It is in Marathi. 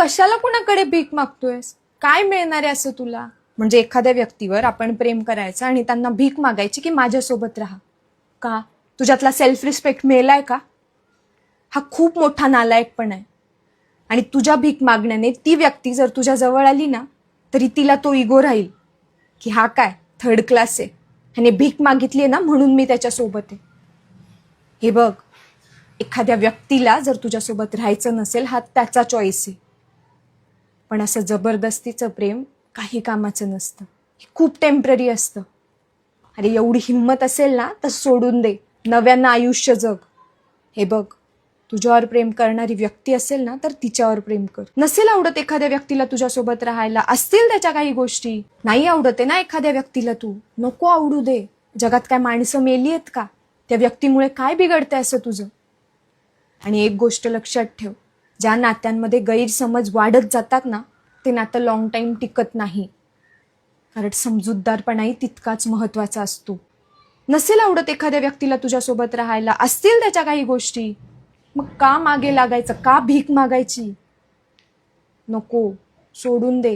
कशाला कुणाकडे भीक मागतोयस? काय मिळणार आहे असं तुला? म्हणजे एखाद्या व्यक्तीवर आपण प्रेम करायचं आणि त्यांना भीक मागायची की माझ्यासोबत राहा. का? तुझ्यातला सेल्फ रिस्पेक्ट मेलाय का? हा खूप मोठा नालायकपणा आहे. आणि तुझ्या भीक मागण्याने ती व्यक्ती जर तुझ्या जवळ आली ना, तरी तिला तो इगो राहील की हा काय थर्ड क्लास आहे, ह्याने भीक मागितली ना म्हणून मी त्याच्यासोबत आहे. हे बघ, एखाद्या व्यक्तीला जर तुझ्यासोबत राहायचं नसेल हा त्याचा चॉईस आहे, पण असं जबरदस्तीचं प्रेम काही कामाचं नसतं. हे खूप टेम्पररी असतं. अरे एवढी हिंमत असेल ना तर सोडून दे, नव्यानं आयुष्य जग. हे बघ, तुझ्यावर प्रेम करणारी व्यक्ती असेल ना तर तिच्यावर प्रेम कर. नसेल आवडत एखाद्या व्यक्तीला तुझ्यासोबत राहायला, असतील त्याच्या काही गोष्टी, नाही आवडत आहे ना एखाद्या व्यक्तीला, तू नको आवडू दे. जगात काय माणसं मेली आहेत का? त्या व्यक्तीमुळे काय बिघडतंय असं तुझं? आणि एक गोष्ट लक्षात ठेव, ज्या नात्यांमध्ये गैरसमज वाढत जातात ना ते नातं लॉंग टाईम टिकत नाही. कारण समजूतदारपणाही तितकाच महत्वाचा असतो. नसेल आवडत एखाद्या व्यक्तीला तुझ्यासोबत राहायला, असतील त्याच्या काही गोष्टी, मग का मागे लागायचं? का भीक मागायची? नको, सोडून दे.